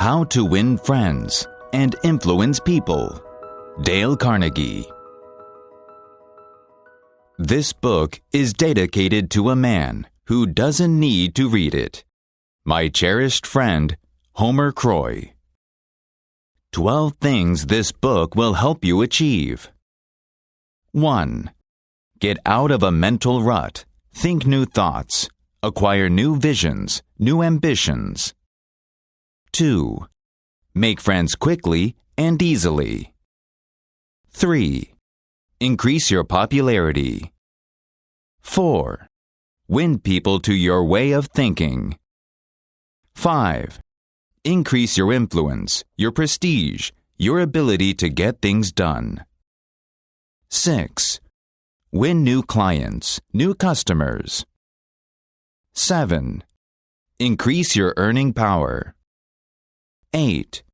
How to Win Friends and Influence People. Dale Carnegie. This book is dedicated to a man who doesn't need to read it. My cherished friend, Homer Croy. 12 things this book will help you achieve. 1. Get out of a mental rut. Think new thoughts. Acquire new visions, new ambitions. 2. Make friends quickly and easily. 3. Increase your popularity. 4. Win people to your way of thinking. 5. Increase your influence, your prestige, your ability to get things done. 6. Win new clients, new customers. 7. Increase your earning power. 8.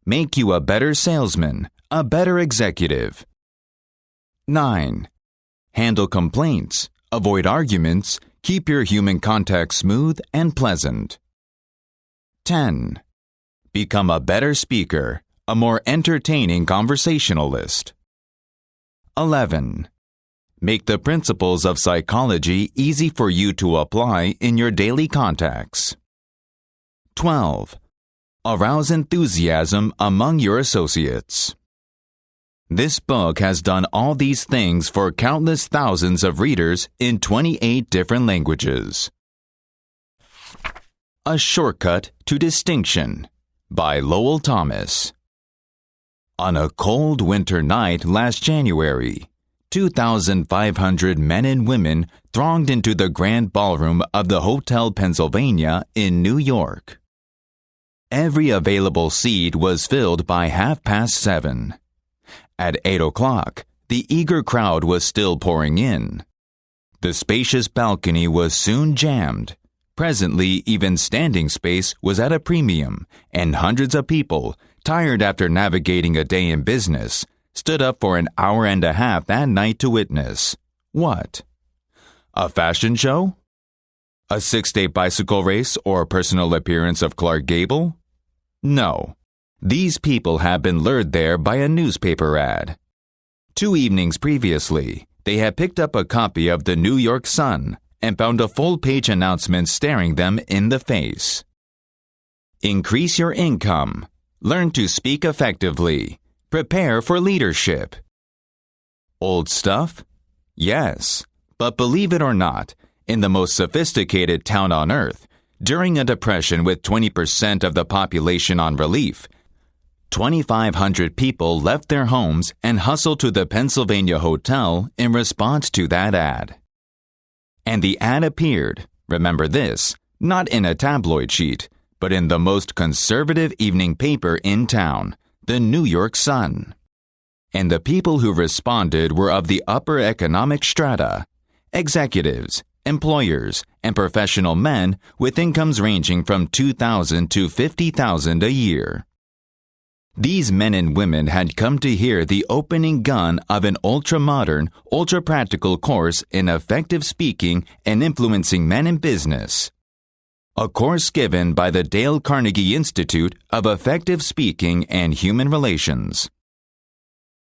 Make you a better salesman, a better executive. 9. Handle complaints, avoid arguments, keep your human contact smooth and pleasant. 10. Become a better speaker, a more entertaining conversationalist. 11. Make the principles of psychology easy for you to apply in your daily contacts. 12. Arouse enthusiasm among your associates. This book has done all these things for countless thousands of readers in 28 different languages. A Shortcut to Distinction by Lowell Thomas. On a cold winter night last January, 2,500 men and women thronged into the grand ballroom of the Hotel Pennsylvania in New York. Every available seat was filled by 7:30. At 8 o'clock, the eager crowd was still pouring in. The spacious balcony was soon jammed. Presently, even standing space was at a premium, and hundreds of people, tired after navigating a day in business, stood up for an hour and a half that night to witness. What? A fashion show? A 6-day bicycle race or personal appearance of Clark Gable? No. These people had been lured there by a newspaper ad. 2 evenings previously, they had picked up a copy of the New York Sun and found a full-page announcement staring them in the face. Increase your income. Learn to speak effectively. Prepare for leadership. Old stuff? Yes. But believe it or not, in the most sophisticated town on earth, during a depression with 20% of the population on relief, 2,500 people left their homes and hustled to the Pennsylvania Hotel in response to that ad. And the ad appeared, remember this, not in a tabloid sheet, but in the most conservative evening paper in town, the New York Sun. And the people who responded were of the upper economic strata, executives, employers, and professional men with incomes ranging from $2,000 to $50,000 a year. These men and women had come to hear the opening gun of an ultra-modern, ultra-practical course in effective speaking and influencing men in business. A course given by the Dale Carnegie Institute of Effective Speaking and Human Relations.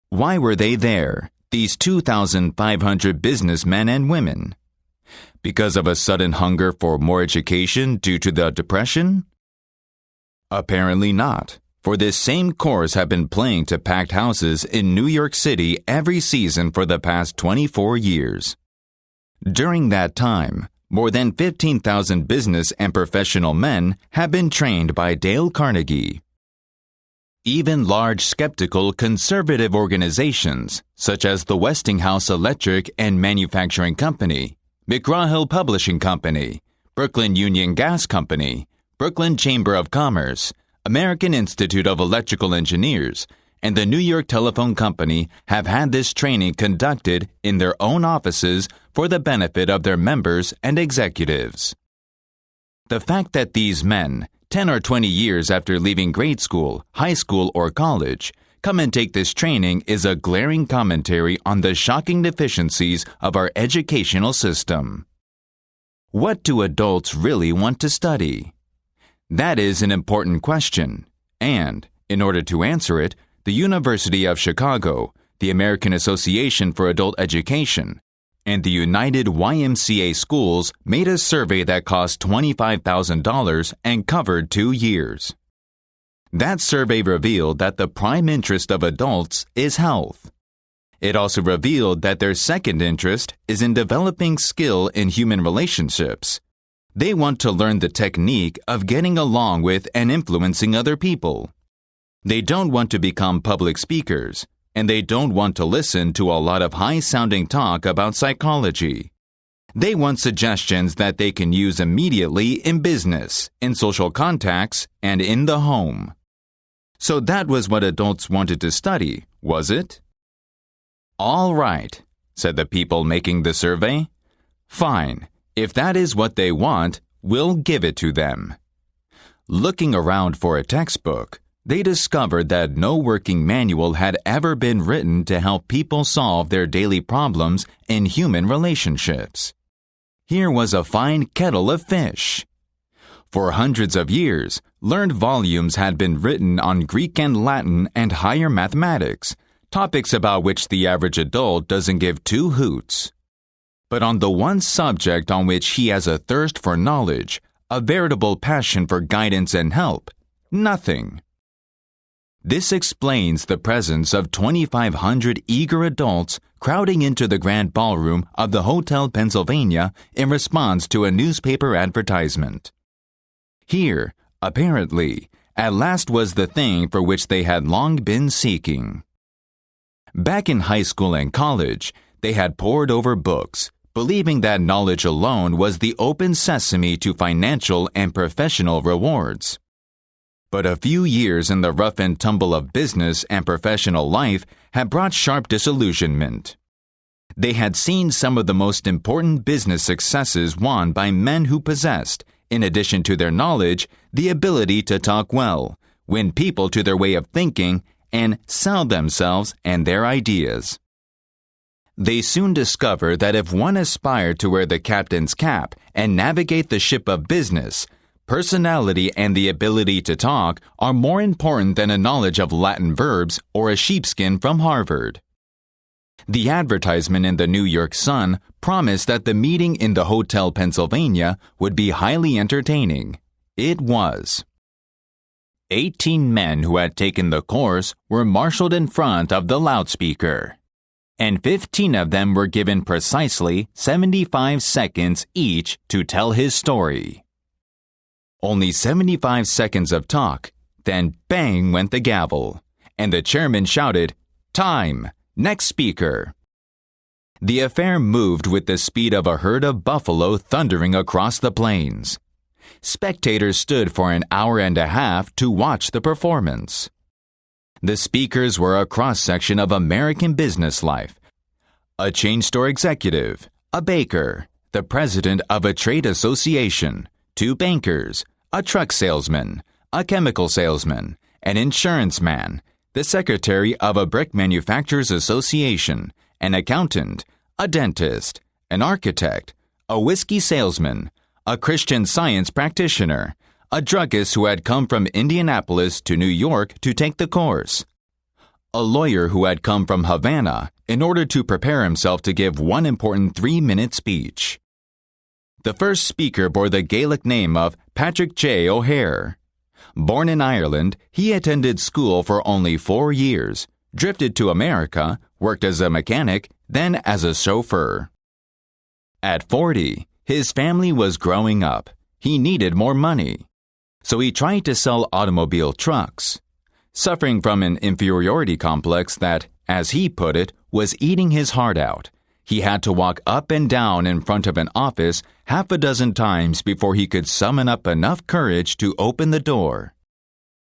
Why were they there, these 2,500 businessmen and women? Because of a sudden hunger for more education due to the Depression? Apparently not, for this same course had been playing to packed houses in New York City every season for the past 24 years. During that time, more than 15,000 business and professional men have been trained by Dale Carnegie. Even large skeptical conservative organizations, such as the Westinghouse Electric and Manufacturing Company, McGraw-Hill Publishing Company, Brooklyn Union Gas Company, Brooklyn Chamber of Commerce, American Institute of Electrical Engineers, and the New York Telephone Company have had this training conducted in their own offices for the benefit of their members and executives. The fact that these men, 10 or 20 years after leaving grade school, high school, or college, come and take this training is a glaring commentary on the shocking deficiencies of our educational system. What do adults really want to study? That is an important question, and, in order to answer it, the University of Chicago, the American Association for Adult Education, and the United YMCA Schools made a survey that cost $25,000 and covered 2 years. That survey revealed that the prime interest of adults is health. It also revealed that their second interest is in developing skill in human relationships. They want to learn the technique of getting along with and influencing other people. They don't want to become public speakers, and they don't want to listen to a lot of high-sounding talk about psychology. They want suggestions that they can use immediately in business, in social contacts, and in the home. So that was what adults wanted to study, was it? All right, said the people making the survey. Fine, if that is what they want, we'll give it to them. Looking around for a textbook, they discovered that no working manual had ever been written to help people solve their daily problems in human relationships. Here was a fine kettle of fish. For hundreds of years, learned volumes had been written on Greek and Latin and higher mathematics, topics about which the average adult doesn't give two hoots. But on the one subject on which he has a thirst for knowledge, a veritable passion for guidance and help, nothing. This explains the presence of 2,500 eager adults crowding into the grand ballroom of the Hotel Pennsylvania in response to a newspaper advertisement. Here, apparently, at last was the thing for which they had long been seeking. Back in high school and college, they had pored over books, believing that knowledge alone was the open sesame to financial and professional rewards. But a few years in the rough and tumble of business and professional life had brought sharp disillusionment. They had seen some of the most important business successes won by men who possessed, in addition to their knowledge, the ability to talk well, win people to their way of thinking, and sell themselves and their ideas. They soon discovered that if one aspired to wear the captain's cap and navigate the ship of business, personality and the ability to talk are more important than a knowledge of Latin verbs or a sheepskin from Harvard. The advertisement in the New York Sun promised that the meeting in the Hotel Pennsylvania would be highly entertaining. It was. 18 men who had taken the course were marshaled in front of the loudspeaker, and 15 of them were given precisely 75 seconds each to tell his story. Only 75 seconds of talk, then bang went the gavel, and the chairman shouted, "Time! Next speaker!" The affair moved with the speed of a herd of buffalo thundering across the plains. Spectators stood for an hour and a half to watch the performance. The speakers were a cross-section of American business life. A chain store executive, a baker, the president of a trade association, 2 bankers, a truck salesman, a chemical salesman, an insurance man, the secretary of a brick manufacturers association, an accountant, a dentist, an architect, a whiskey salesman, a Christian Science practitioner, a druggist who had come from Indianapolis to New York to take the course, a lawyer who had come from Havana in order to prepare himself to give one important 3-minute speech. The first speaker bore the Gaelic name of Patrick J. O'Hare. Born in Ireland, he attended school for only 4 years, drifted to America, worked as a mechanic, then as a chauffeur. At 40, his family was growing up. He needed more money. So he tried to sell automobile trucks. Suffering from an inferiority complex that, as he put it, was eating his heart out, he had to walk up and down in front of an office half a dozen times before he could summon up enough courage to open the door.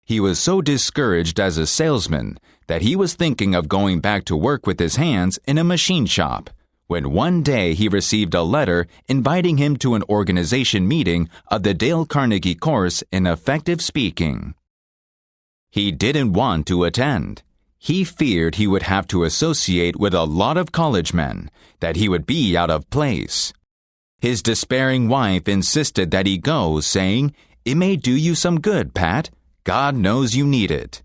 He was so discouraged as a salesman that he was thinking of going back to work with his hands in a machine shop, when one day he received a letter inviting him to an organization meeting of the Dale Carnegie course in effective speaking. He didn't want to attend. He feared he would have to associate with a lot of college men, that he would be out of place. His despairing wife insisted that he go, saying, It may do you some good, Pat. God knows you need it."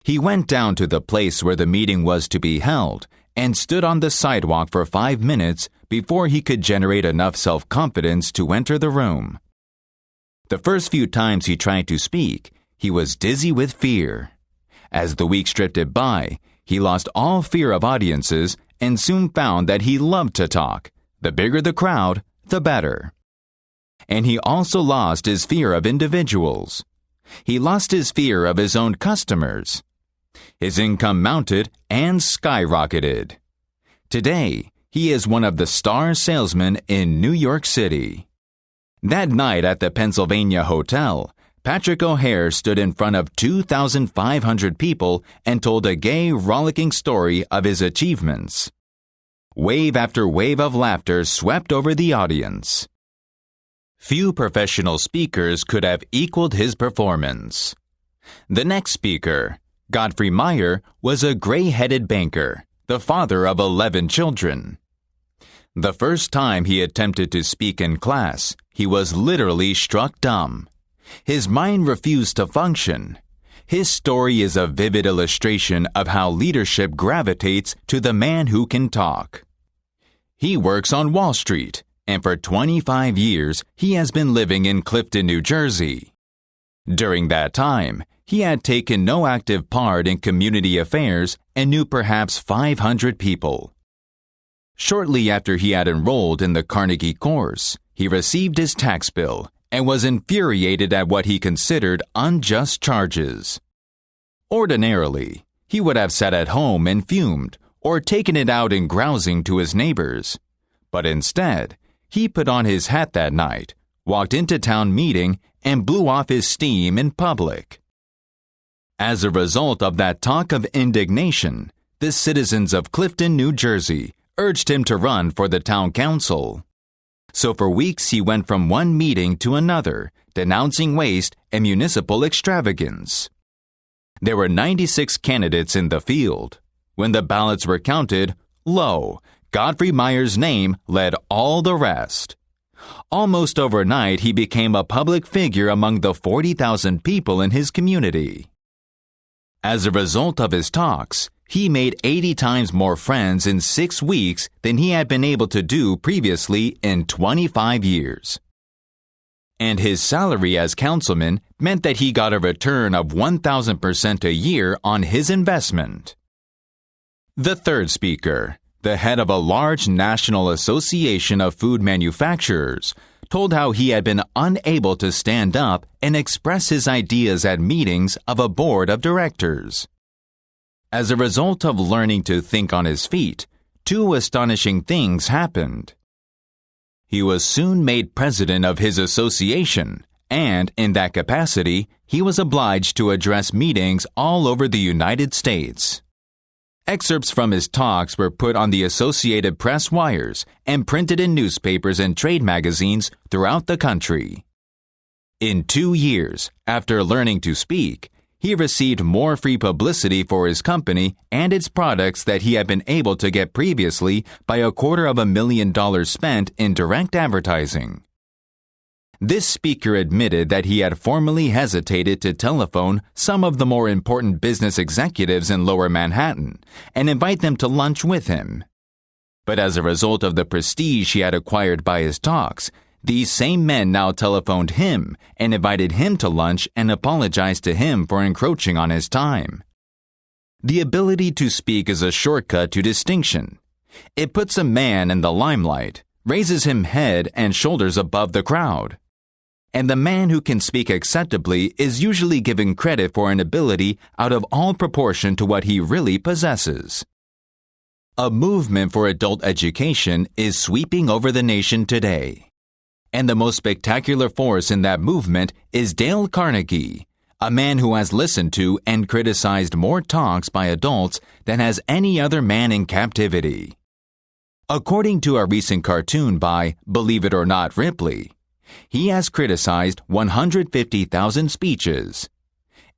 He went down to the place where the meeting was to be held and stood on the sidewalk for 5 minutes before he could generate enough self-confidence to enter the room. The first few times he tried to speak, he was dizzy with fear. As the weeks drifted by, he lost all fear of audiences and soon found that he loved to talk. The bigger the crowd, the better. And he also lost his fear of individuals. He lost his fear of his own customers. His income mounted and skyrocketed. Today, he is one of the star salesmen in New York City. That night at the Pennsylvania Hotel, Patrick O'Hare stood in front of 2,500 people and told a gay, rollicking story of his achievements. Wave after wave of laughter swept over the audience. Few professional speakers could have equaled his performance. The next speaker, Godfrey Meyer, was a gray-headed banker, the father of 11 children. The first time he attempted to speak in class, he was literally struck dumb. His mind refused to function. His story is a vivid illustration of how leadership gravitates to the man who can talk. He works on Wall Street, and for 25 years, he has been living in Clifton, New Jersey. During that time, he had taken no active part in community affairs and knew perhaps 500 people. Shortly after he had enrolled in the Carnegie course, he received his tax bill and was infuriated at what he considered unjust charges. Ordinarily, he would have sat at home and fumed or taken it out in grousing to his neighbors. But instead, he put on his hat that night, walked into town meeting, and blew off his steam in public. As a result of that talk of indignation, the citizens of Clifton, New Jersey, urged him to run for the town council. So for weeks he went from one meeting to another, denouncing waste and municipal extravagance. There were 96 candidates in the field. When the ballots were counted, lo, Godfrey Meyer's name led all the rest. Almost overnight, he became a public figure among the 40,000 people in his community. As a result of his talks, he made 80 times more friends in 6 weeks than he had been able to do previously in 25 years. And his salary as councilman meant that he got a return of 1,000% a year on his investment. The third speaker, the head of a large national association of food manufacturers, told how he had been unable to stand up and express his ideas at meetings of a board of directors. As a result of learning to think on his feet, 2 astonishing things happened. He was soon made president of his association, and in that capacity, he was obliged to address meetings all over the United States. Excerpts from his talks were put on the Associated Press wires and printed in newspapers and trade magazines throughout the country. In 2 years, after learning to speak, he received more free publicity for his company and its products that he had been able to get previously by $250,000 spent in direct advertising. This speaker admitted that he had formerly hesitated to telephone some of the more important business executives in Lower Manhattan and invite them to lunch with him. But as a result of the prestige he had acquired by his talks, these same men now telephoned him and invited him to lunch and apologized to him for encroaching on his time. The ability to speak is a shortcut to distinction. It puts a man in the limelight, raises him head and shoulders above the crowd. And the man who can speak acceptably is usually given credit for an ability out of all proportion to what he really possesses. A movement for adult education is sweeping over the nation today. And the most spectacular force in that movement is Dale Carnegie, a man who has listened to and criticized more talks by adults than has any other man in captivity. According to a recent cartoon by Believe It or Not Ripley, he has criticized 150,000 speeches.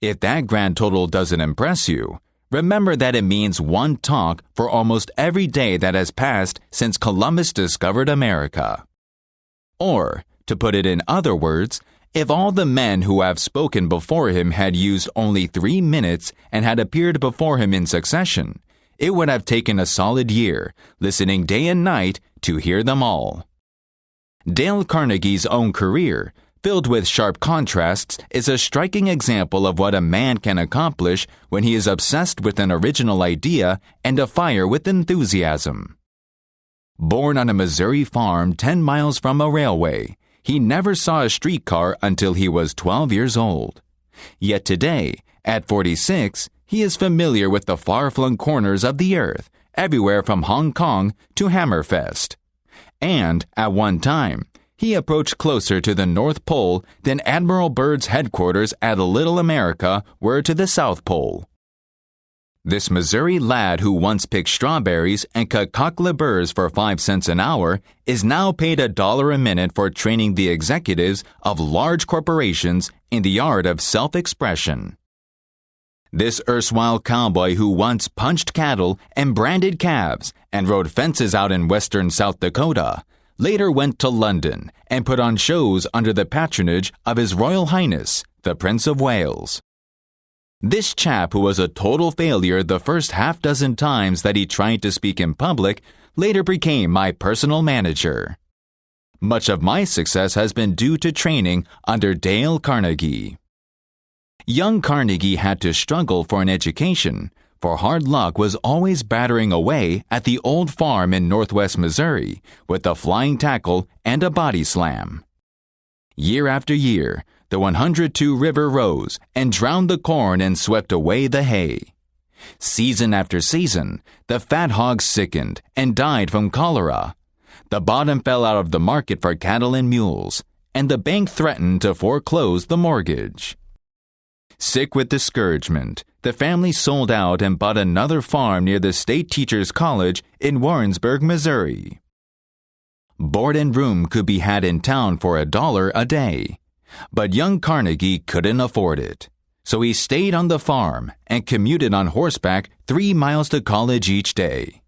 If that grand total doesn't impress you, remember that it means one talk for almost every day that has passed since Columbus discovered America. Or, to put it in other words, If all the men who have spoken before him had used only 3 minutes and had appeared before him in succession, it would have taken a solid year, listening day and night, to hear them all. Dale Carnegie's own career, filled with sharp contrasts, is a striking example of what a man can accomplish when he is obsessed with an original idea and afire with enthusiasm. Born on a Missouri farm 10 miles from a railway, he never saw a streetcar until he was 12 years old. Yet today, at 46, he is familiar with the far-flung corners of the earth, everywhere from Hong Kong to Hammerfest. And, at one time, he approached closer to the North Pole than Admiral Byrd's headquarters at Little America were to the South Pole. This Missouri lad who once picked strawberries and cut cockleburrs for 5 cents an hour is now paid $1 a minute for training the executives of large corporations in the art of self-expression. This erstwhile cowboy who once punched cattle and branded calves and rode fences out in western South Dakota later went to London and put on shows under the patronage of His Royal Highness, the Prince of Wales. This chap, who was a total failure the first half-dozen times that he tried to speak in public, later became my personal manager. Much of my success has been due to training under Dale Carnegie. Young Carnegie had to struggle for an education, for hard luck was always battering away at the old farm in northwest Missouri with a flying tackle and a body slam. Year after year, the 102 River rose and drowned the corn and swept away the hay. Season after season, the fat hogs sickened and died from cholera. The bottom fell out of the market for cattle and mules, and the bank threatened to foreclose the mortgage. Sick with discouragement, the family sold out and bought another farm near the State Teachers College in Warrensburg, Missouri. Board and room could be had in town for $1 a day. But young Carnegie couldn't afford it, so he stayed on the farm and commuted on horseback 3 miles to college each day.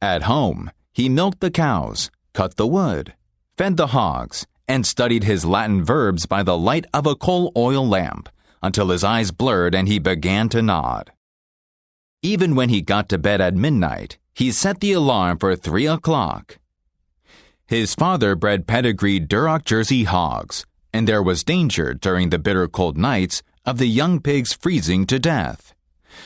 At home, he milked the cows, cut the wood, fed the hogs, and studied his Latin verbs by the light of a coal oil lamp until his eyes blurred and he began to nod. Even when he got to bed at midnight, he set the alarm for 3 o'clock. His father bred pedigreed Duroc Jersey hogs, and there was danger during the bitter cold nights of the young pigs freezing to death.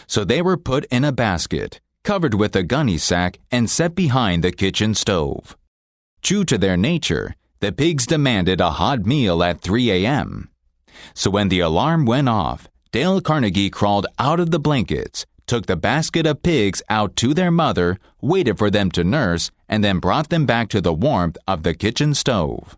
So they were put in a basket, covered with a gunny sack, and set behind the kitchen stove. True to their nature, the pigs demanded a hot meal at 3 a.m. So when the alarm went off, Dale Carnegie crawled out of the blankets, took the basket of pigs out to their mother, waited for them to nurse, and then brought them back to the warmth of the kitchen stove.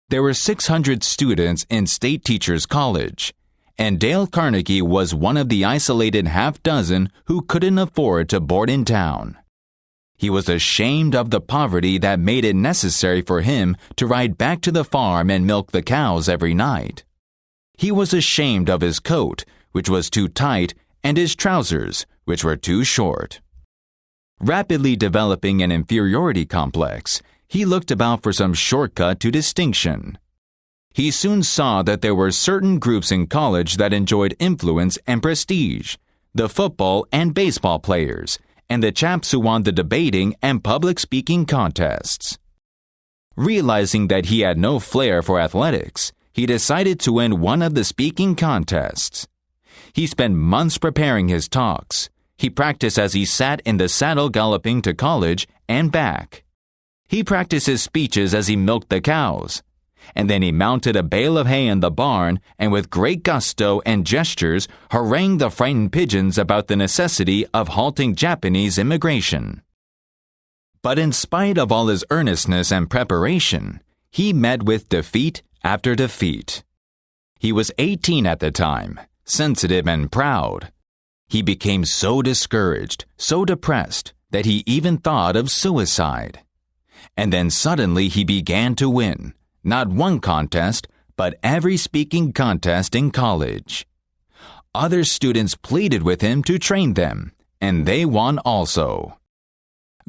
There were 600 students in State Teachers College, and Dale Carnegie was one of the isolated half-dozen who couldn't afford to board in town. He was ashamed of the poverty that made it necessary for him to ride back to the farm and milk the cows every night. He was ashamed of his coat, which was too tight, and his trousers, which were too short. Rapidly developing an inferiority complex, he looked about for some shortcut to distinction. He soon saw that there were certain groups in college that enjoyed influence and prestige, the football and baseball players, and the chaps who won the debating and public speaking contests. Realizing that he had no flair for athletics, he decided to win one of the speaking contests. He spent months preparing his talks. He practiced as he sat in the saddle galloping to college and back. He practiced his speeches as he milked the cows. And then he mounted a bale of hay in the barn and with great gusto and gestures harangued the frightened pigeons about the necessity of halting Japanese immigration. But in spite of all his earnestness and preparation, he met with defeat after defeat. He was 18 at the time, sensitive and proud. He became so discouraged, so depressed, that he even thought of suicide. And then suddenly he began to win, not one contest, but every speaking contest in college. Other students pleaded with him to train them, and they won also.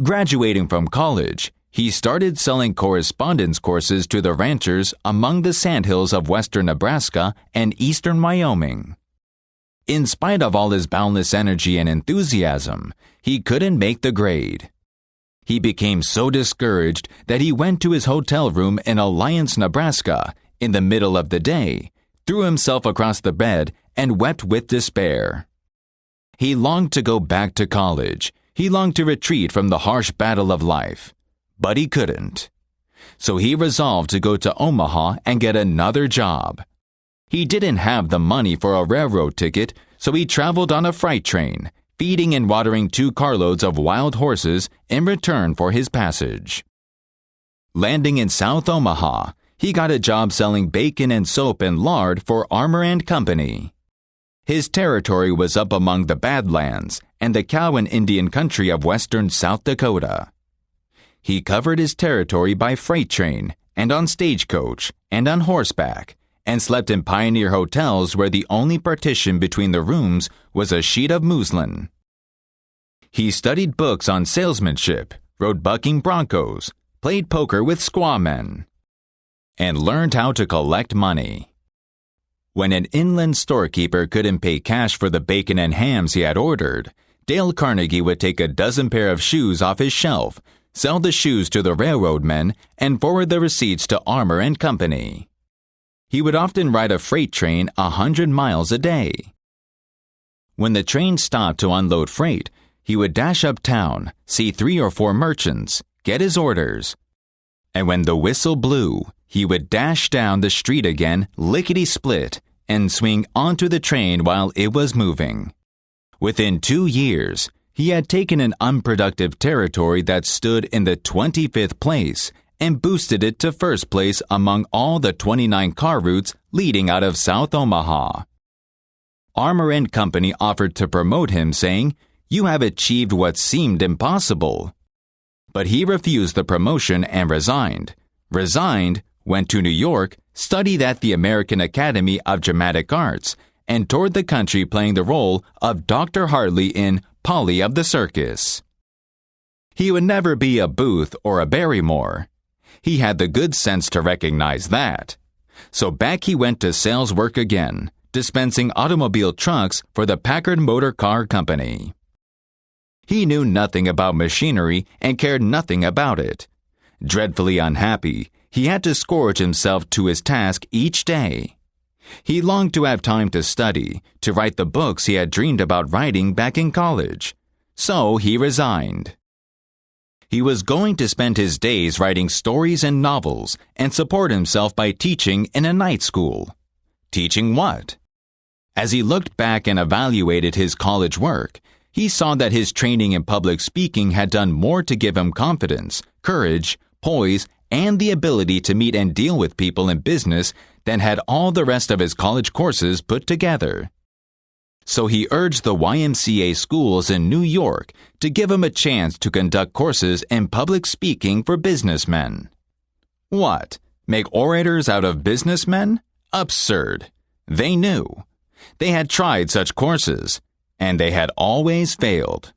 Graduating from college, he started selling correspondence courses to the ranchers among the sandhills of western Nebraska and eastern Wyoming. In spite of all his boundless energy and enthusiasm, he couldn't make the grade. He became so discouraged that he went to his hotel room in Alliance, Nebraska, in the middle of the day, threw himself across the bed, and wept with despair. He longed to go back to college. He longed to retreat from the harsh battle of life. But he couldn't. So he resolved to go to Omaha and get another job. He didn't have the money for a railroad ticket, so he traveled on a freight train, feeding and watering 2 carloads of wild horses in return for his passage. Landing in South Omaha, he got a job selling bacon and soap and lard for Armour & Company. His territory was up among the Badlands and the cow and Indian country of western South Dakota. He covered his territory by freight train and on stagecoach and on horseback, and slept in pioneer hotels where the only partition between the rooms was a sheet of muslin. He studied books on salesmanship, rode bucking broncos, played poker with squaw men, and learned how to collect money. When an inland storekeeper couldn't pay cash for the bacon and hams he had ordered, Dale Carnegie would take a dozen pair of shoes off his shelf, sell the shoes to the railroad men, and forward the receipts to Armour & Company. He would often ride a freight train 100 miles a day. When the train stopped to unload freight, he would dash uptown, see 3 or 4 merchants, get his orders. And when the whistle blew, he would dash down the street again, lickety-split, and swing onto the train while it was moving. Within 2 years, he had taken an unproductive territory that stood in the 25th place and boosted it to first place among all the 29 car routes leading out of South Omaha. Armour & Company offered to promote him, saying, "You have achieved what seemed impossible." But he refused the promotion and resigned, went to New York, studied at the American Academy of Dramatic Arts, and toured the country playing the role of Dr. Hartley in Polly of the Circus. He would never be a Booth or a Barrymore. He had the good sense to recognize that. So back he went to sales work again, dispensing automobile trucks for the Packard Motor Car Company. He knew nothing about machinery and cared nothing about it. Dreadfully unhappy, he had to scourge himself to his task each day. He longed to have time to study, to write the books he had dreamed about writing back in college. So he resigned. He was going to spend his days writing stories and novels and support himself by teaching in a night school. Teaching what? As he looked back and evaluated his college work, he saw that his training in public speaking had done more to give him confidence, courage, poise, and the ability to meet and deal with people in business than had all the rest of his college courses put together. So he urged the YMCA schools in New York to give him a chance to conduct courses in public speaking for businessmen. What? Make orators out of businessmen? Absurd. They knew. They had tried such courses, and they had always failed.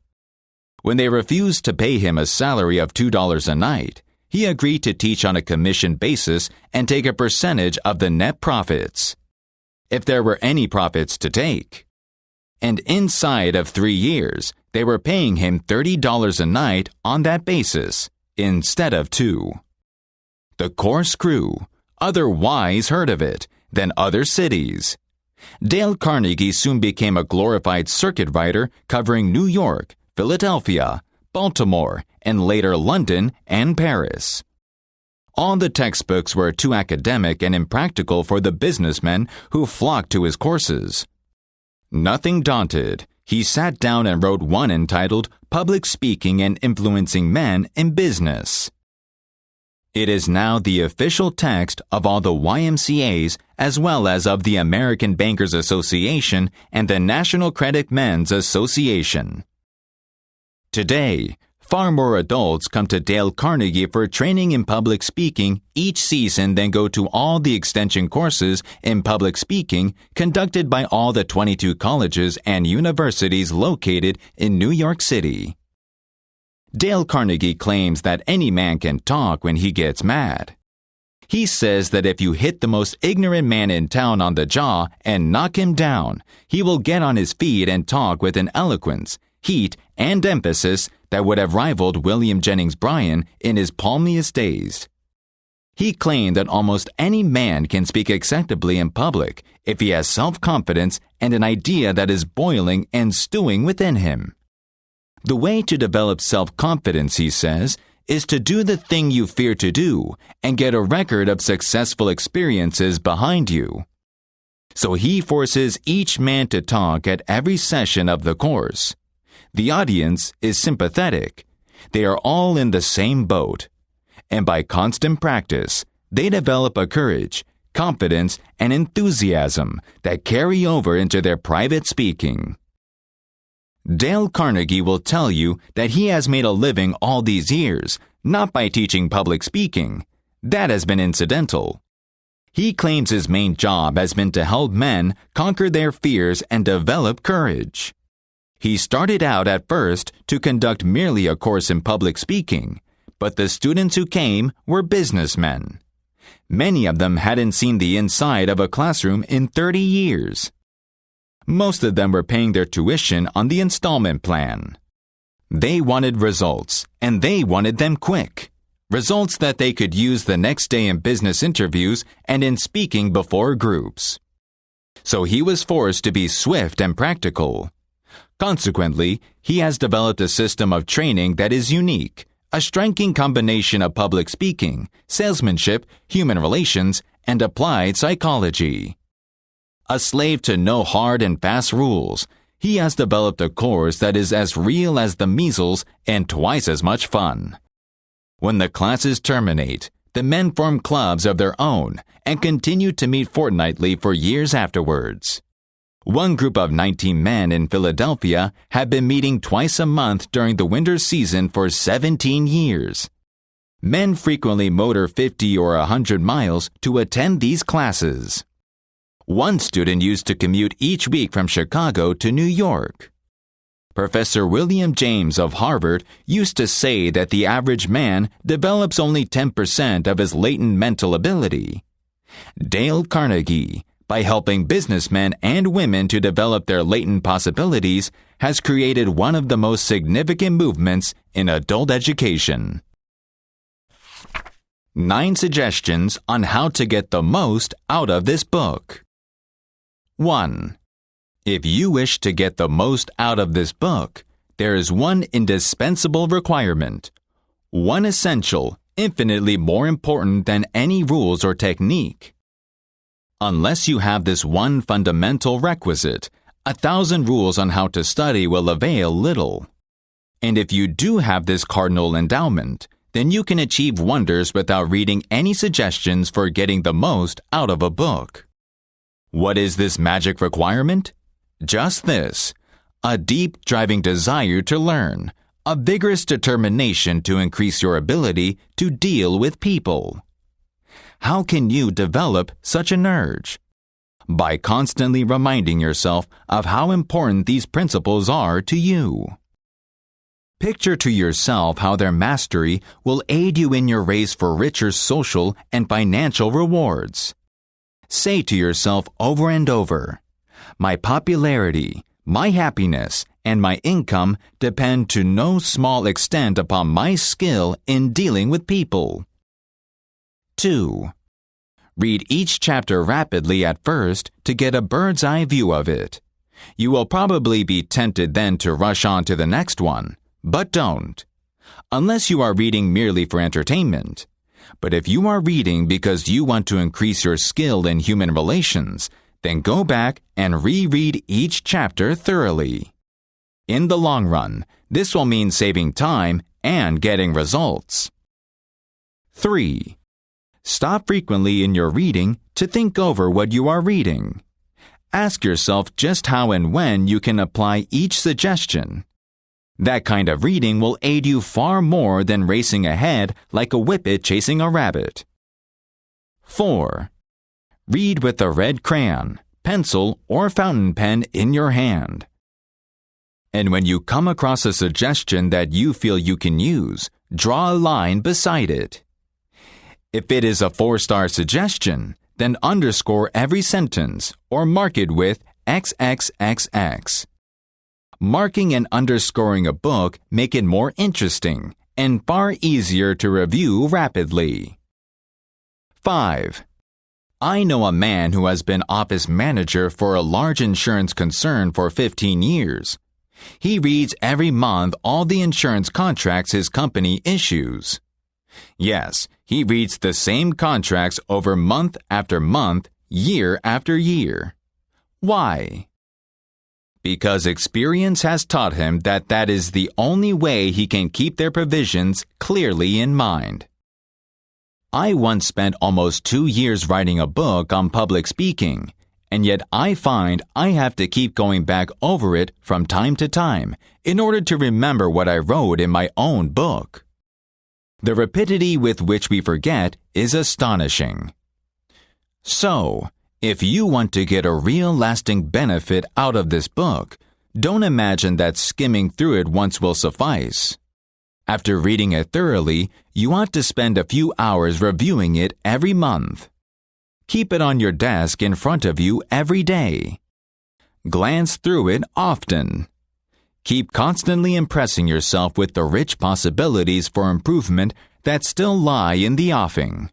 When they refused to pay him a salary of $2 a night, he agreed to teach on a commission basis and take a percentage of the net profits, if there were any profits to take. And inside of 3 years, they were paying him $30 a night on that basis, instead of $2. The course grew. Other Ys heard of it, then other cities. Dale Carnegie soon became a glorified circuit rider covering New York, Philadelphia, Baltimore, and later London and Paris. All the textbooks were too academic and impractical for the businessmen who flocked to his courses. Nothing daunted, he sat down and wrote one entitled Public Speaking and Influencing Men in Business. It is now the official text of all the YMCAs as well as of the American Bankers Association and the National Credit Men's Association. Today, far more adults come to Dale Carnegie for training in public speaking each season than go to all the extension courses in public speaking conducted by all the 22 colleges and universities located in New York City. Dale Carnegie claims that any man can talk when he gets mad. He says that if you hit the most ignorant man in town on the jaw and knock him down, he will get on his feet and talk with an eloquence, heat, and emphasis that would have rivaled William Jennings Bryan in his palmiest days. He claimed that almost any man can speak acceptably in public if he has self-confidence and an idea that is boiling and stewing within him. The way to develop self-confidence, he says, is to do the thing you fear to do and get a record of successful experiences behind you. So he forces each man to talk at every session of the course. The audience is sympathetic. They are all in the same boat. And by constant practice, they develop a courage, confidence, and enthusiasm that carry over into their private speaking. Dale Carnegie will tell you that he has made a living all these years, not by teaching public speaking. That has been incidental. He claims his main job has been to help men conquer their fears and develop courage. He started out at first to conduct merely a course in public speaking, but the students who came were businessmen. Many of them hadn't seen the inside of a classroom in 30 years. Most of them were paying their tuition on the installment plan. They wanted results, and they wanted them quick. Results that they could use the next day in business interviews and in speaking before groups. So he was forced to be swift and practical. Consequently, he has developed a system of training that is unique, a striking combination of public speaking, salesmanship, human relations, and applied psychology. A slave to no hard and fast rules, he has developed a course that is as real as the measles and twice as much fun. When the classes terminate, the men form clubs of their own and continue to meet fortnightly for years afterwards. One group of 19 men in Philadelphia had been meeting twice a month during the winter season for 17 years. Men frequently motor 50 or 100 miles to attend these classes. One student used to commute each week from Chicago to New York. Professor William James of Harvard used to say that the average man develops only 10% of his latent mental ability. Dale Carnegie, by helping businessmen and women to develop their latent possibilities, has created one of the most significant movements in adult education. 9 suggestions on how to get the most out of this book. 1. If you wish to get the most out of this book, there is one indispensable requirement. One essential, infinitely more important than any rules or technique. Unless you have this one fundamental requisite, 1,000 rules on how to study will avail little. And if you do have this cardinal endowment, then you can achieve wonders without reading any suggestions for getting the most out of a book. What is this magic requirement? Just this: a deep, driving desire to learn, a vigorous determination to increase your ability to deal with people. How can you develop such an urge? By constantly reminding yourself of how important these principles are to you. Picture to yourself how their mastery will aid you in your race for richer social and financial rewards. Say to yourself over and over, "My popularity, my happiness, and my income depend to no small extent upon my skill in dealing with people." 2. Read each chapter rapidly at first to get a bird's eye view of it. You will probably be tempted then to rush on to the next one, but don't. Unless you are reading merely for entertainment. But if you are reading because you want to increase your skill in human relations, then go back and reread each chapter thoroughly. In the long run, this will mean saving time and getting results. 3. Stop frequently in your reading to think over what you are reading. Ask yourself just how and when you can apply each suggestion. That kind of reading will aid you far more than racing ahead like a whippet chasing a rabbit. 4. Read with a red crayon, pencil, or fountain pen in your hand. And when you come across a suggestion that you feel you can use, draw a line beside it. If it is a 4-star suggestion, then underscore every sentence or mark it with XXXX. Marking and underscoring a book make it more interesting and far easier to review rapidly. 5. I know a man who has been office manager for a large insurance concern for 15 years. He reads every month all the insurance contracts his company issues. Yes, he reads the same contracts over month after month, year after year. Why? Because experience has taught him that that is the only way he can keep their provisions clearly in mind. I once spent almost 2 years writing a book on public speaking, and yet I find I have to keep going back over it from time to time in order to remember what I wrote in my own book. The rapidity with which we forget is astonishing. So, if you want to get a real lasting benefit out of this book, don't imagine that skimming through it once will suffice. After reading it thoroughly, you ought to spend a few hours reviewing it every month. Keep it on your desk in front of you every day. Glance through it often. Keep constantly impressing yourself with the rich possibilities for improvement that still lie in the offing.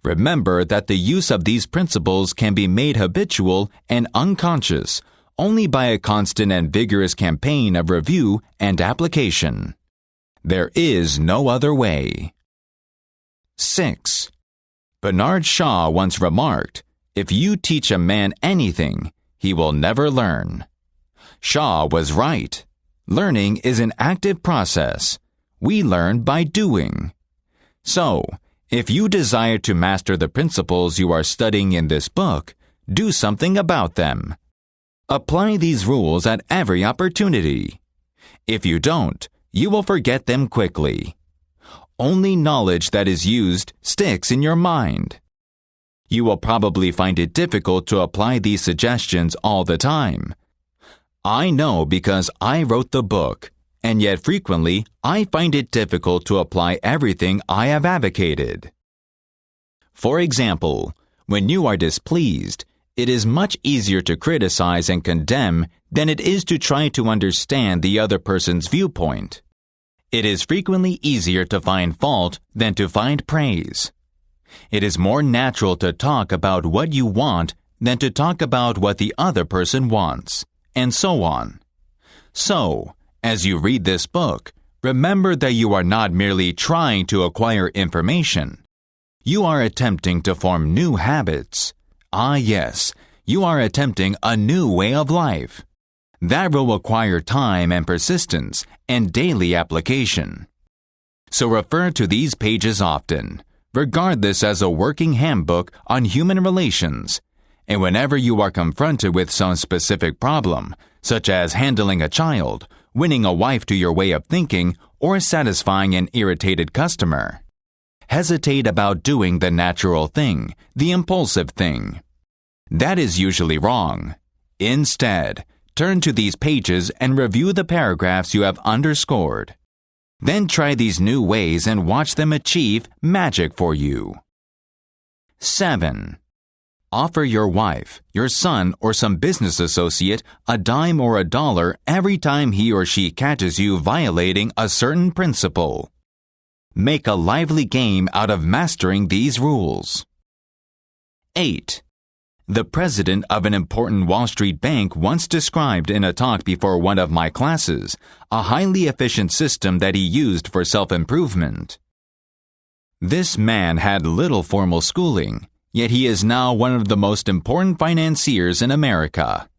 Remember that the use of these principles can be made habitual and unconscious only by a constant and vigorous campaign of review and application. There is no other way. 6. Bernard Shaw once remarked, "If you teach a man anything, he will never learn." Shaw was right. Learning is an active process. We learn by doing. So, if you desire to master the principles you are studying in this book, do something about them. Apply these rules at every opportunity. If you don't, you will forget them quickly. Only knowledge that is used sticks in your mind. You will probably find it difficult to apply these suggestions all the time. I know because I wrote the book, and yet frequently I find it difficult to apply everything I have advocated. For example, when you are displeased, it is much easier to criticize and condemn than it is to try to understand the other person's viewpoint. It is frequently easier to find fault than to find praise. It is more natural to talk about what you want than to talk about what the other person wants, and so on. So, as you read this book, remember that you are not merely trying to acquire information. You are attempting to form new habits. Ah, yes, you are attempting a new way of life. That will require time and persistence and daily application. So refer to these pages often. Regard this as a working handbook on human relations. And whenever you are confronted with some specific problem, such as handling a child, winning a wife to your way of thinking, or satisfying an irritated customer, hesitate about doing the natural thing, the impulsive thing. That is usually wrong. Instead, turn to these pages and review the paragraphs you have underscored. Then try these new ways and watch them achieve magic for you. 7. Offer your wife, your son, or some business associate a dime or a dollar every time he or she catches you violating a certain principle. Make a lively game out of mastering these rules. 8. The president of an important Wall Street bank once described in a talk before one of my classes a highly efficient system that he used for self-improvement. This man had little formal schooling, yet he is now one of the most important financiers in America,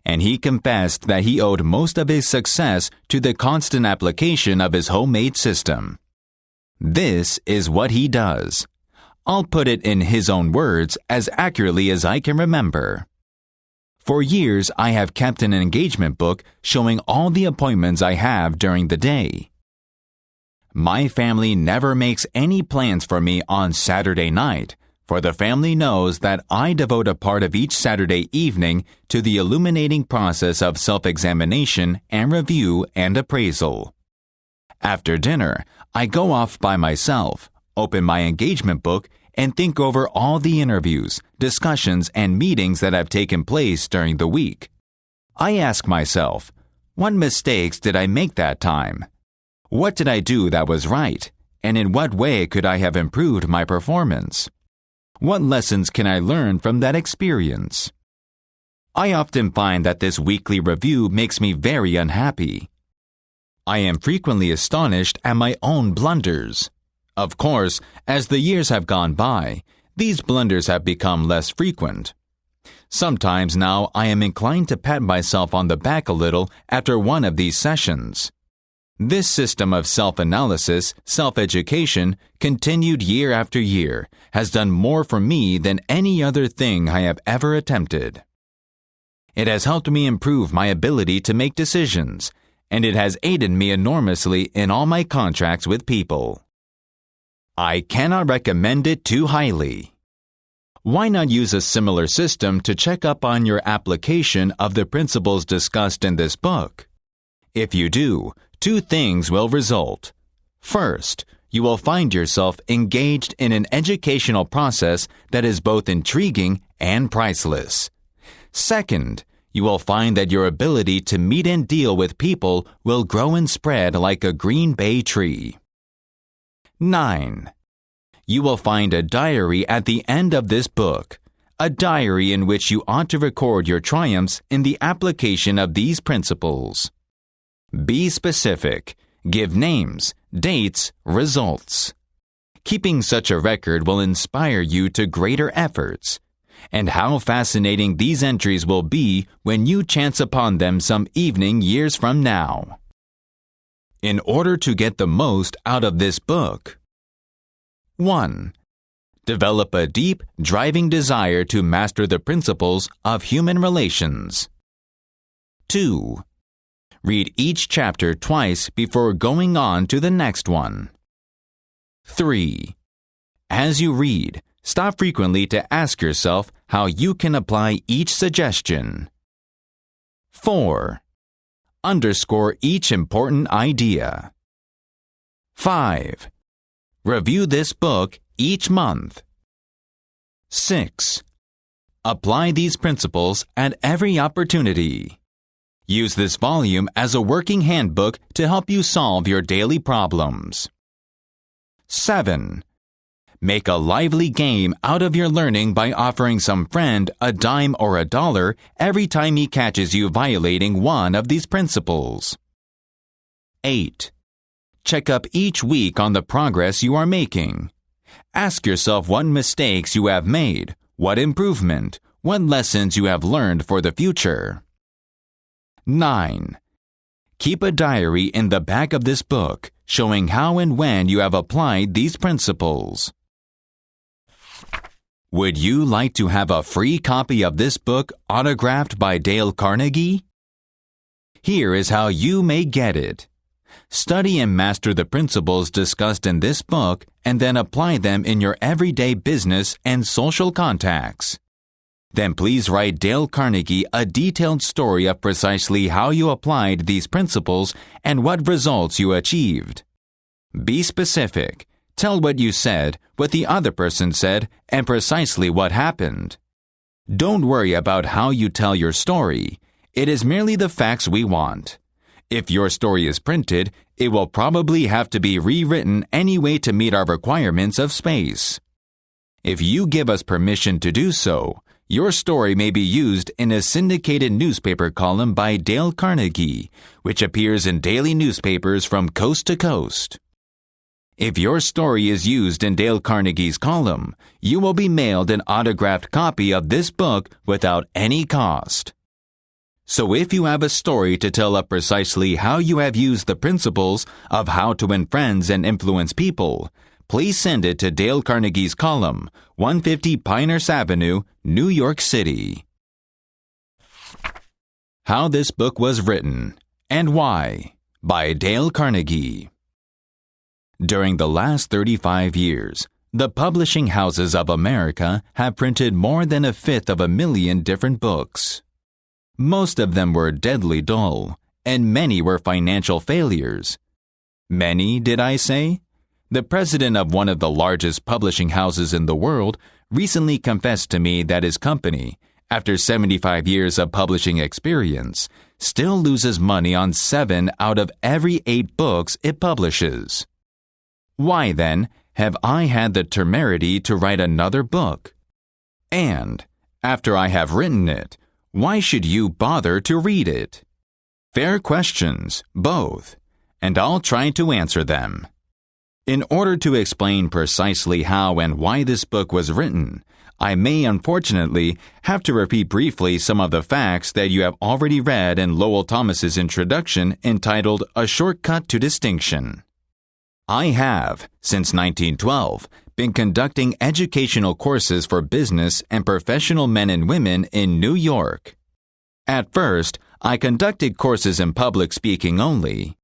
and he confessed that he owed most of his success to the constant application of his homemade system. This is what he does. I'll put it in his own words as accurately as I can remember. For years, I have kept an engagement book showing all the appointments I have during the day. My family never makes any plans for me on Saturday night, for the family knows that I devote a part of each Saturday evening to the illuminating process of self-examination and review and appraisal. After dinner, I go off by myself, open my engagement book, and think over all the interviews, discussions, and meetings that have taken place during the week. I ask myself, what mistakes did I make that time? What did I do that was right? And in what way could I have improved my performance? What lessons can I learn from that experience? I often find that this weekly review makes me very unhappy. I am frequently astonished at my own blunders. Of course, as the years have gone by, these blunders have become less frequent. Sometimes now I am inclined to pat myself on the back a little after one of these sessions. This system of self-analysis, self-education, continued year after year, has done more for me than any other thing I have ever attempted. It has helped me improve my ability to make decisions, and it has aided me enormously in all my contracts with people. I cannot recommend it too highly. Why not use a similar system to check up on your application of the principles discussed in this book? If you do, two things will result. First, you will find yourself engaged in an educational process that is both intriguing and priceless. Second, you will find that your ability to meet and deal with people will grow and spread like a green bay tree. 9. You will find a diary at the end of this book, a diary in which you ought to record your triumphs in the application of these principles. Be specific. Give names, dates, results. Keeping such a record will inspire you to greater efforts. And how fascinating these entries will be when you chance upon them some evening years from now. In order to get the most out of this book: 1. Develop a deep, driving desire to master the principles of human relations. 2. Read each chapter twice before going on to the next one. 3. As you read, stop frequently to ask yourself how you can apply each suggestion. 4. Underscore each important idea. 5. Review this book each month. 6. Apply these principles at every opportunity. Use this volume as a working handbook to help you solve your daily problems. 7. Make a lively game out of your learning by offering some friend a dime or a dollar every time he catches you violating one of these principles. 8. Check up each week on the progress you are making. Ask yourself what mistakes you have made, what improvement, what lessons you have learned for the future. 9. Keep a diary in the back of this book showing how and when you have applied these principles. Would you like to have a free copy of this book autographed by Dale Carnegie? Here is how you may get it. Study and master the principles discussed in this book and then apply them in your everyday business and social contacts. Then please write Dale Carnegie a detailed story of precisely how you applied these principles and what results you achieved. Be specific. Tell what you said, what the other person said, and precisely what happened. Don't worry about how you tell your story. It is merely the facts we want. If your story is printed, it will probably have to be rewritten anyway to meet our requirements of space. If you give us permission to do so, your story may be used in a syndicated newspaper column by Dale Carnegie, which appears in daily newspapers from coast to coast. If your story is used in Dale Carnegie's column, you will be mailed an autographed copy of this book without any cost. So if you have a story to tell of precisely how you have used the principles of how to win friends and influence people, please send it to Dale Carnegie's column, 150 Pinehurst Avenue, New York City. How this book was written and why, by Dale Carnegie. During the last 35 years, The publishing houses of America have printed more than 1/5 different books. Most of them were deadly dull, and many were financial failures. Many, did I say? The president of one of the largest publishing houses in the world recently confessed to me that his company, after 75 years of publishing experience, still loses money on 7 out of every 8 books it publishes. Why, then, have I had the temerity to write another book? And, after I have written it, why should you bother to read it? Fair questions, both, and I'll try to answer them. In order to explain precisely how and why this book was written, I may unfortunately have to repeat briefly some of the facts that you have already read in Lowell Thomas's introduction entitled A Shortcut to Distinction. I have, since 1912, been conducting educational courses for business and professional men and women in New York. At first, I conducted courses in public speaking only.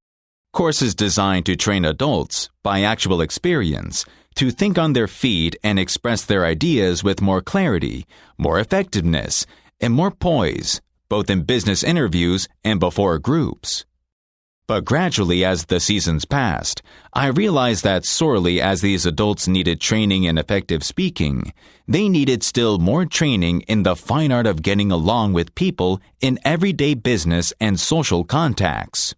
Courses designed to train adults, by actual experience, to think on their feet and express their ideas with more clarity, more effectiveness, and more poise, both in business interviews and before groups. But gradually, as the seasons passed, I realized that sorely as these adults needed training in effective speaking, they needed still more training in the fine art of getting along with people in everyday business and social contacts.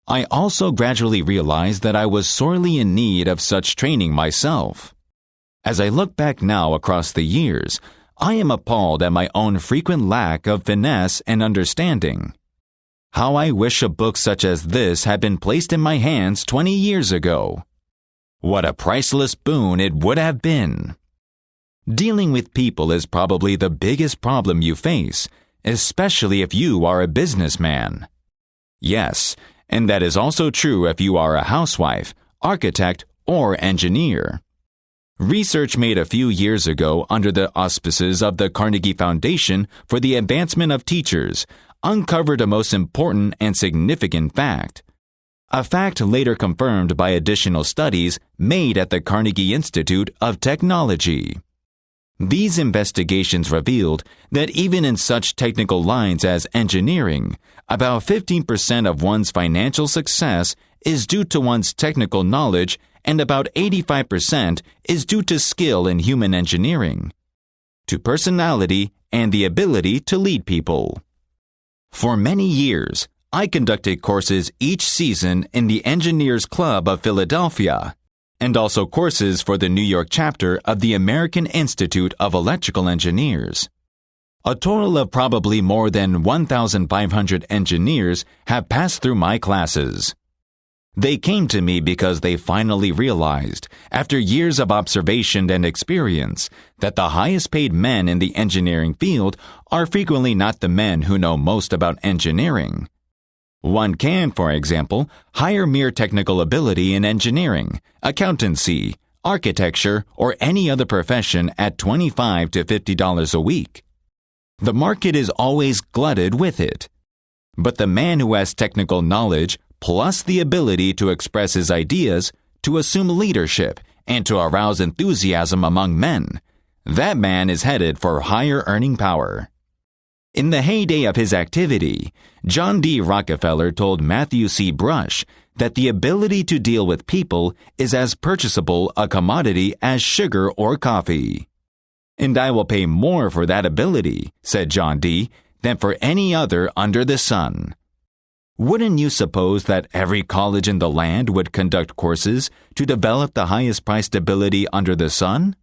I also gradually realized that I was sorely in need of such training myself. As I look back now across the years, I am appalled at my own frequent lack of finesse and understanding. How I wish a book such as this had been placed in my hands 20 years ago. What a priceless boon it would have been. Dealing with people is probably the biggest problem you face, especially if you are a businessman. Yes, and that is also true if you are a housewife, architect, or engineer. Research made a few years ago under the auspices of the Carnegie Foundation for the Advancement of Teachers uncovered a most important and significant fact. A fact later confirmed by additional studies made at the Carnegie Institute of Technology. These investigations revealed that even in such technical lines as engineering, about 15% of one's financial success is due to one's technical knowledge and about 85% is due to skill in human engineering, to personality and the ability to lead people. For many years, I conducted courses each season in the Engineers Club of Philadelphia, and also courses for the New York chapter of the American Institute of Electrical Engineers. A total of probably more than 1,500 engineers have passed through my classes. They came to me because they finally realized, after years of observation and experience, that the highest paid men in the engineering field are frequently not the men who know most about engineering. One can, for example, hire mere technical ability in engineering, accountancy, architecture, or any other profession at $25 to $50 a week. The market is always glutted with it. But the man who has technical knowledge plus the ability to express his ideas, to assume leadership, and to arouse enthusiasm among men, that man is headed for higher earning power. In the heyday of his activity, John D. Rockefeller told Matthew C. Brush that the ability to deal with people is as purchasable a commodity as sugar or coffee. And I will pay more for that ability, said John D., than for any other under the sun. Wouldn't you suppose that every college in the land would conduct courses to develop the highest priced ability under the sun?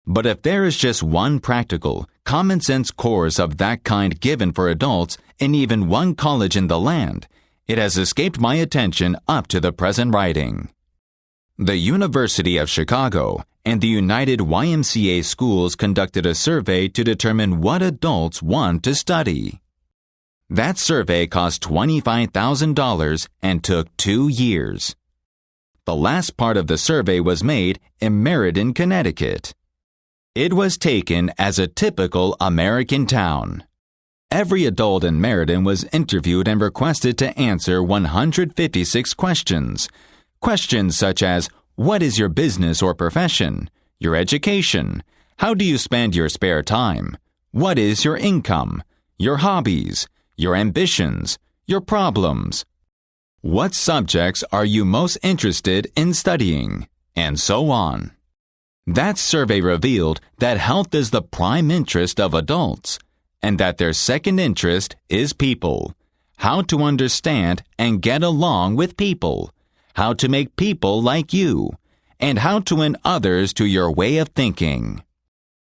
But if there is just one practical, common-sense course of that kind given for adults in even one college in the land, it has escaped my attention up to the present writing. The University of Chicago and the United YMCA schools conducted a survey to determine what adults want to study. That survey cost $25,000 and took 2 years. The last part of the survey was made in Meriden, Connecticut. It was taken as a typical American town. Every adult in Meriden was interviewed and requested to answer 156 questions. Questions such as, what is your business or profession? Your education. How do you spend your spare time? What is your income? Your hobbies? Your ambitions? Your problems? What subjects are you most interested in studying? And so on. That survey revealed that health is the prime interest of adults, and that their second interest is people. How to understand and get along with people. How to make people like you. And how to win others to your way of thinking.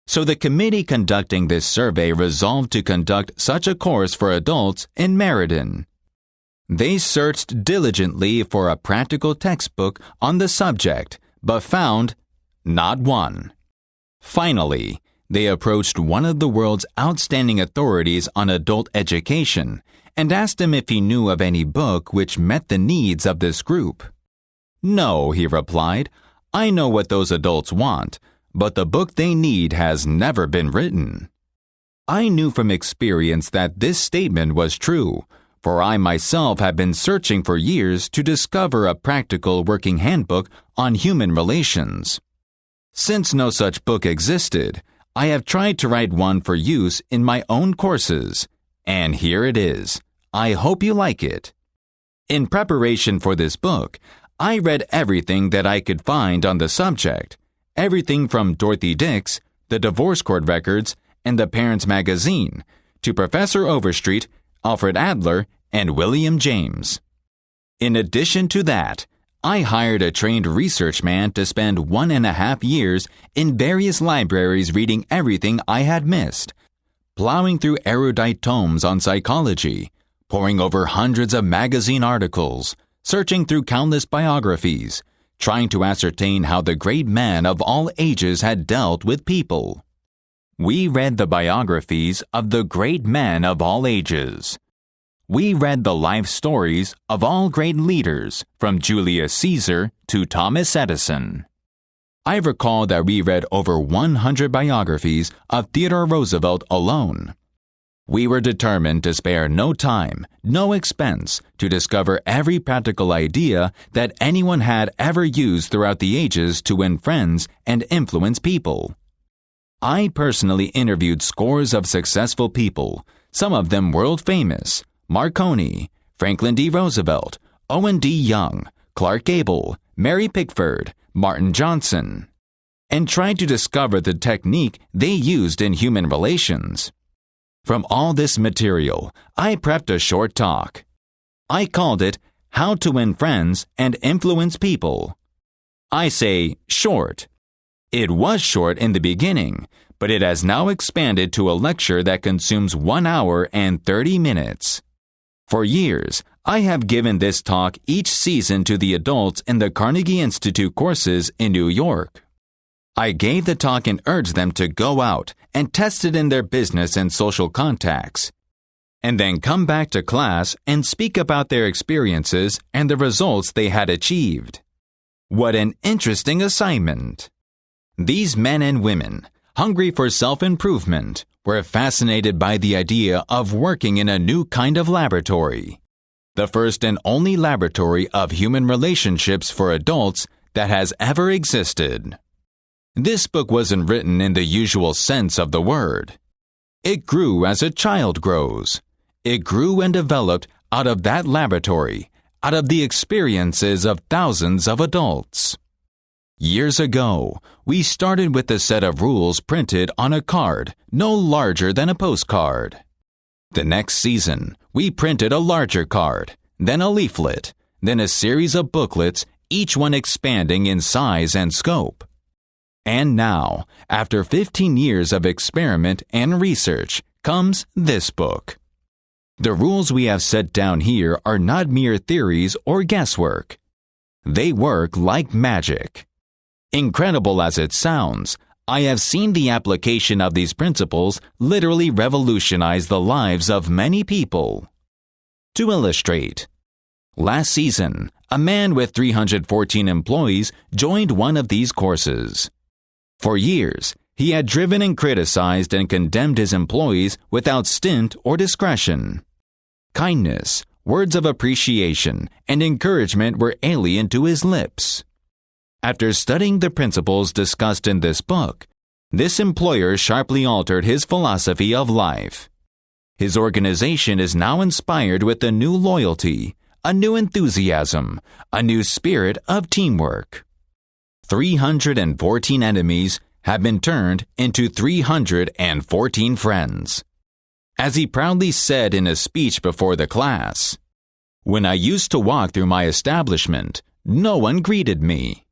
So the committee conducting this survey resolved to conduct such a course for adults in Meriden. They searched diligently for a practical textbook on the subject, but found not one. Finally, they approached one of the world's outstanding authorities on adult education and asked him if he knew of any book which met the needs of this group. "No," he replied, "I know what those adults want, but the book they need has never been written." I knew from experience that this statement was true, for I myself have been searching for years to discover a practical working handbook on human relations. Since no such book existed, I have tried to write one for use in my own courses, and here it is. I hope you like it. In preparation for this book, I read everything that I could find on the subject, everything from Dorothy Dix, the divorce court records, and the Parents Magazine, to Professor Overstreet, Alfred Adler, and William James. In addition to that, I hired a trained research man to spend 1.5 years in various libraries reading everything I had missed, plowing through erudite tomes on psychology, poring over hundreds of magazine articles, searching through countless biographies, trying to ascertain how the great men of all ages had dealt with people. We read the biographies of the great men of all ages. We read the life stories of all great leaders, from Julius Caesar to Thomas Edison. I recall that we read over 100 biographies of Theodore Roosevelt alone. We were determined to spare no time, no expense, to discover every practical idea that anyone had ever used throughout the ages to win friends and influence people. I personally interviewed scores of successful people, some of them world famous: Marconi, Franklin D. Roosevelt, Owen D. Young, Clark Gable, Mary Pickford, Martin Johnson, and tried to discover the technique they used in human relations. From all this material, I prepped a short talk. I called it How to Win Friends and Influence People. I say short. It was short in the beginning, but it has now expanded to a lecture that consumes 1 hour and 30 minutes. For years, I have given this talk each season to the adults in the Carnegie Institute courses in New York. I gave the talk and urged them to go out and test it in their business and social contacts, and then come back to class and speak about their experiences and the results they had achieved. What an interesting assignment! These men and women, hungry for self-improvement, were fascinated by the idea of working in a new kind of laboratory, the first and only laboratory of human relationships for adults that has ever existed. This book wasn't written in the usual sense of the word. It grew as a child grows. It grew and developed out of that laboratory, out of the experiences of thousands of adults. Years ago, we started with a set of rules printed on a card no larger than a postcard. The next season, we printed a larger card, then a leaflet, then a series of booklets, each one expanding in size and scope. And now, after 15 years of experiment and research, comes this book. The rules we have set down here are not mere theories or guesswork. They work like magic. Incredible as it sounds, I have seen the application of these principles literally revolutionize the lives of many people. To illustrate, last season, a man with 314 employees joined one of these courses. For years, he had driven and criticized and condemned his employees without stint or discretion. Kindness, words of appreciation, and encouragement were alien to his lips. After studying the principles discussed in this book, this employer sharply altered his philosophy of life. His organization is now inspired with a new loyalty, a new enthusiasm, a new spirit of teamwork. 314 enemies have been turned into 314 friends. As he proudly said in a speech before the class, "When I used to walk through my establishment, no one greeted me.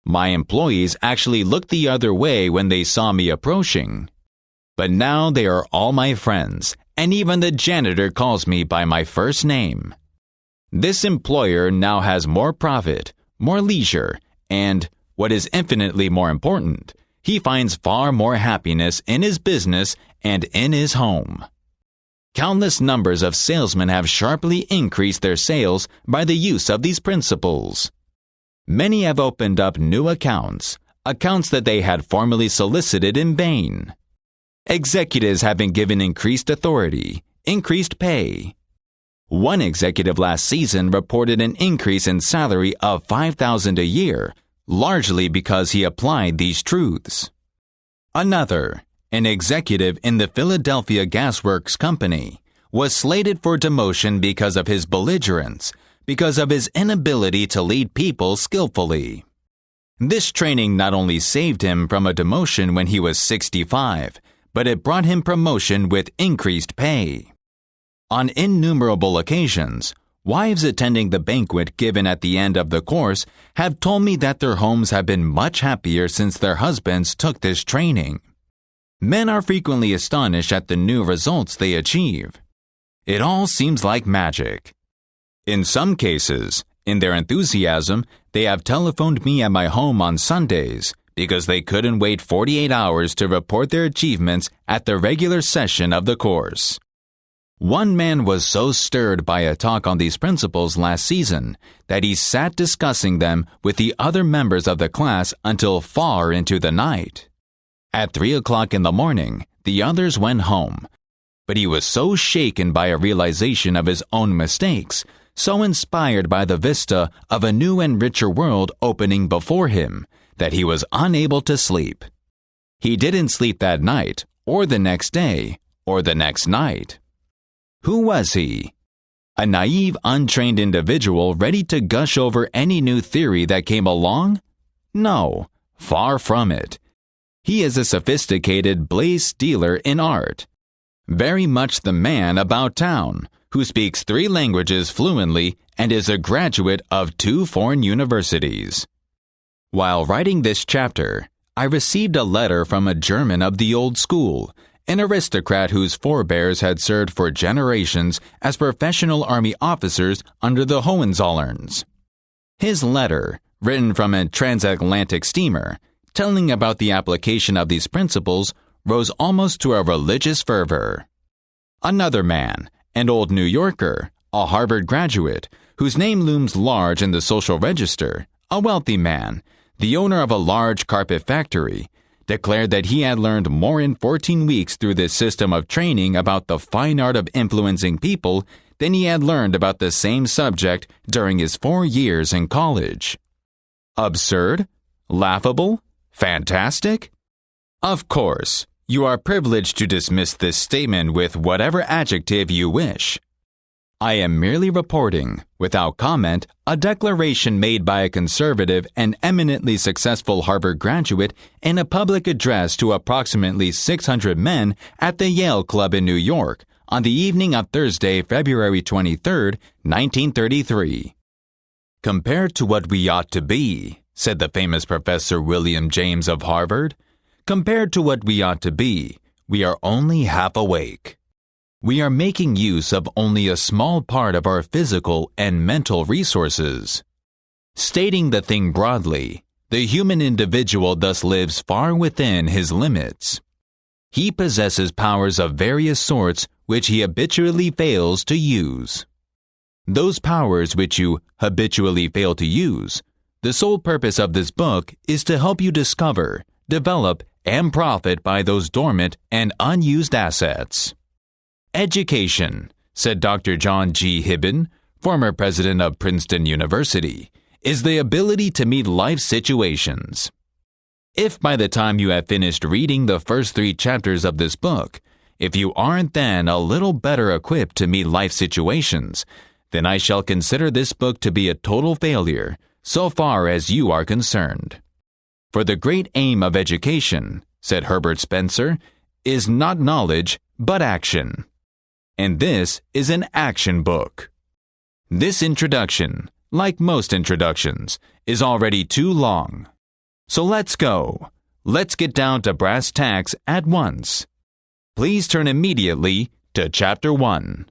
My employees actually looked the other way when they saw me approaching. But now they are all my friends, and even the janitor calls me by my first name." This employer now has more profit, more leisure, and, what is infinitely more important, he finds far more happiness in his business and in his home. Countless numbers of salesmen have sharply increased their sales by the use of these principles. Many have opened up new accounts that they had formerly solicited in vain. Executives have been given increased authority, increased pay. One executive last season reported an increase in salary of $5,000 a year, largely because he applied these truths. Another, an executive in the Philadelphia Gasworks Company, was slated for demotion because of his belligerence, because of his inability to lead people skillfully. This training not only saved him from a demotion when he was 65, but it brought him promotion with increased pay. On innumerable occasions, wives attending the banquet given at the end of the course have told me that their homes have been much happier since their husbands took this training. Men are frequently astonished at the new results they achieve. It all seems like magic. In some cases, in their enthusiasm, they have telephoned me at my home on Sundays because they couldn't wait 48 hours to report their achievements at the regular session of the course. One man was so stirred by a talk on these principles last season that he sat discussing them with the other members of the class until far into the night. At 3 o'clock in the morning, the others went home, but he was so shaken by a realization of his own mistakes, so inspired by the vista of a new and richer world opening before him, that he was unable to sleep. He didn't sleep that night, or the next day, or the next night. Who was he? A naive, untrained individual ready to gush over any new theory that came along? No, far from it. He is a sophisticated blaze dealer in art. Very much the man about town, who speaks 3 languages fluently and is a graduate of 2 foreign universities. While writing this chapter, I received a letter from a German of the old school, an aristocrat whose forebears had served for generations as professional army officers under the Hohenzollerns. His letter, written from a transatlantic steamer, telling about the application of these principles, rose almost to a religious fervor. Another man, an old New Yorker, a Harvard graduate, whose name looms large in the social register, a wealthy man, the owner of a large carpet factory, declared that he had learned more in 14 weeks through this system of training about the fine art of influencing people than he had learned about the same subject during his 4 years in college. Absurd? Laughable? Fantastic? Of course, you are privileged to dismiss this statement with whatever adjective you wish. I am merely reporting, without comment, a declaration made by a conservative and eminently successful Harvard graduate in a public address to approximately 600 men at the Yale Club in New York on the evening of Thursday, February 23, 1933. "Compared to what we ought to be," said the famous Professor William James of Harvard, "compared to what we ought to be, we are only half awake. We are making use of only a small part of our physical and mental resources." Stating the thing broadly, the human individual thus lives far within his limits. He possesses powers of various sorts which he habitually fails to use. Those powers which you habitually fail to use, the sole purpose of this book is to help you discover, develop, and profit by those dormant and unused assets. "Education," said Dr. John G. Hibben, former president of Princeton University, is the ability to meet life situations. If by the time you have finished reading the first 3 chapters of this book, if you aren't then a little better equipped to meet life situations, then I shall consider this book to be a total failure, so far as you are concerned. For the great aim of education, said Herbert Spencer, is not knowledge, but action. And this is an action book. This introduction, like most introductions, is already too long. So let's go. Let's get down to brass tacks at once. Please turn immediately to Chapter 1.